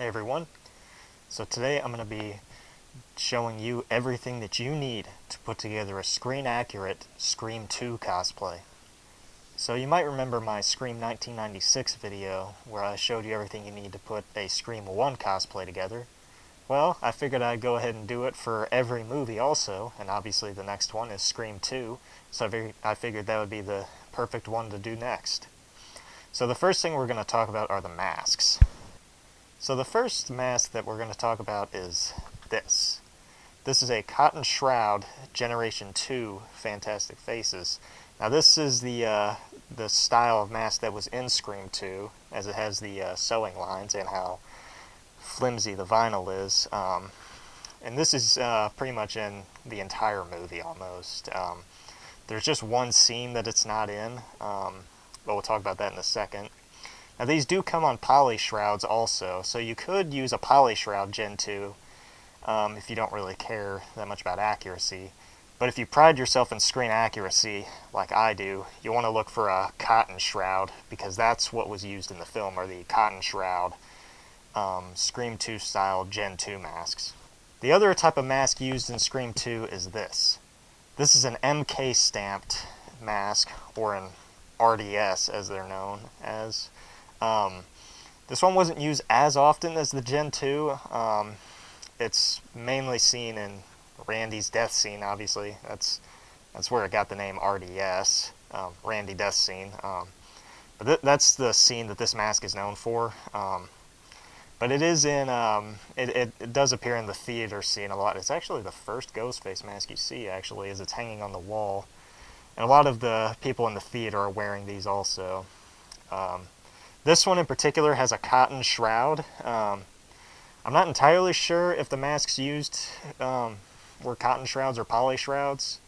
Hey everyone, so today I'm going to be showing you everything that you need to put together a screen accurate Scream 2 cosplay. So you might remember my Scream 1996 video where I showed you everything you need to put a Scream 1 cosplay together. Well, I figured I'd go ahead and do it for every movie also, and obviously the next one is Scream 2, so I figured that would be the perfect one to do next. So the first thing we're going to talk about are the masks. So the first mask that we're going to talk about is this. This is a Cotton Shroud Generation 2 Fantastic Faces. Now this is the style of mask that was in Scream 2, as it has the sewing lines and how flimsy the vinyl is. And this is pretty much in the entire movie almost. There's just one scene that it's not in, but we'll talk about that in a second. Now these do come on poly shrouds also, so you could use a poly shroud Gen 2 if you don't really care that much about accuracy. But if you pride yourself in screen accuracy, like I do, you want to look for a cotton shroud, because that's what was used in the film, are the cotton shroud Scream 2 style Gen 2 masks. The other type of mask used in Scream 2 is this. This is an MK stamped mask, or an RDS as they're known as. This one wasn't used as often as the Gen 2. It's mainly seen in Randy's death scene, obviously. That's where it got the name RDS, Randy death scene. But that's the scene that this mask is known for. But it is in, it does appear in the theater scene a lot. It's actually the first Ghostface mask you see, actually, as it's hanging on the wall. And a lot of the people in the theater are wearing these also. This one in particular has a cotton shroud. I'm not entirely sure if the masks used were cotton shrouds or poly shrouds.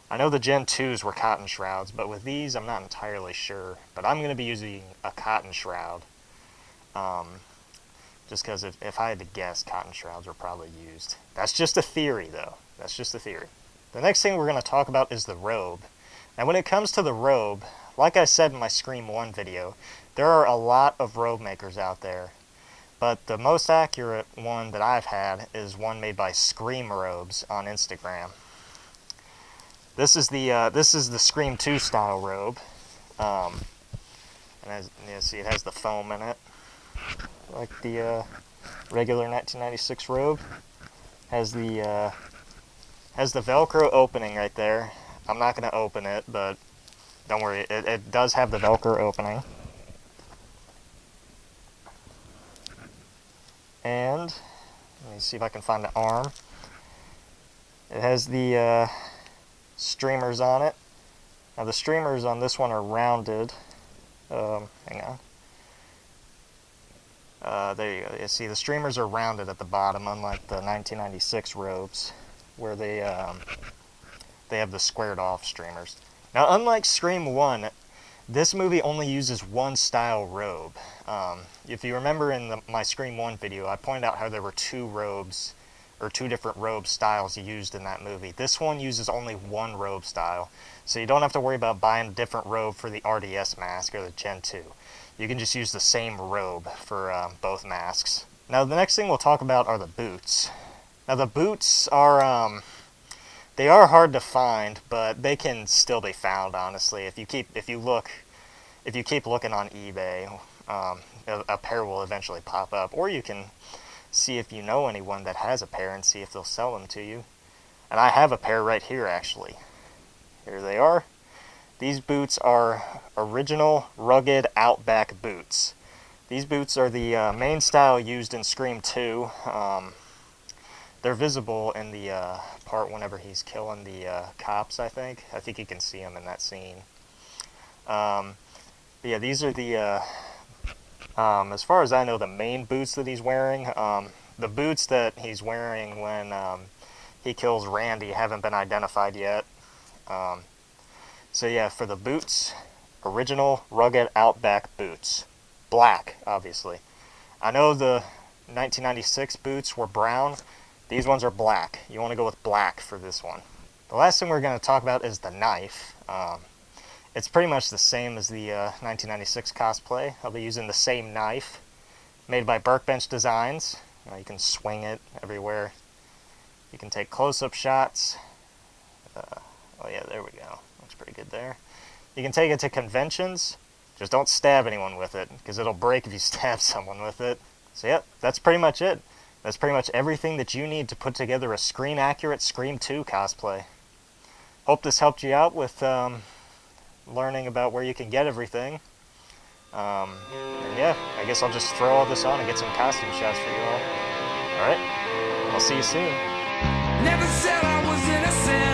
I know the Gen 2s were cotton shrouds, but with these I'm not entirely sure. But I'm going to be using a cotton shroud. Just because if I had to guess, cotton shrouds were probably used. That's just a theory, though. That's just a theory. The next thing we're going to talk about is the robe. Now when it comes to the robe, like I said in my Scream 1 video, there are a lot of robe makers out there, but the most accurate one that I've had is one made by Scream Robes on Instagram. This is the Scream 2 style robe, and as you see, it has the foam in it, like the regular 1996 robe. Has the Velcro opening right there. I'm not going to open it, but don't worry, it does have the Velcro opening. And let me see if I can find the arm. It has the streamers on it. Now the streamers on this one are rounded. Hang on. There you go. You see the streamers are rounded at the bottom, unlike the 1996 robes, where they have the squared off streamers. Now unlike Scream 1, this movie only uses one style robe. If you remember in my Scream 1 video, I pointed out how there were two robes, or two different robe styles used in that movie. This one uses only one robe style, so you don't have to worry about buying a different robe for the RDS mask or the Gen 2. You can just use the same robe for both masks. Now the next thing we'll talk about are the boots. Now the boots are, they are hard to find, but they can still be found, honestly. If you keep looking on eBay, a pair will eventually pop up. Or you can see if you know anyone that has a pair and see if they'll sell them to you. And I have a pair right here, actually. Here they are. These boots are original rugged Outback boots. These boots are the main style used in Scream 2. They're visible in the part whenever he's killing the cops, I think. I think you can see them in that scene. Yeah, these are the, as far as I know, the main boots that he's wearing. The boots that he's wearing when he kills Randy haven't been identified yet. So yeah, for the boots, original rugged Outback boots. Black, obviously. I know the 1996 boots were brown. These ones are black. You want to go with black for this one. The last thing we're going to talk about is the knife. It's pretty much the same as the 1996 cosplay. I'll be using the same knife made by Workbench Designs. You can swing it everywhere. You can take close-up shots. Oh yeah, there we go. Looks pretty good there. You can take it to conventions. Just don't stab anyone with it, because it'll break if you stab someone with it. So yeah, that's pretty much it. That's pretty much everything that you need to put together a screen-accurate Scream 2 cosplay. Hope this helped you out with learning about where you can get everything. And yeah, I guess I'll just throw all this on and get some costume shots for you all. Alright, I'll see you soon. Never said I was innocent.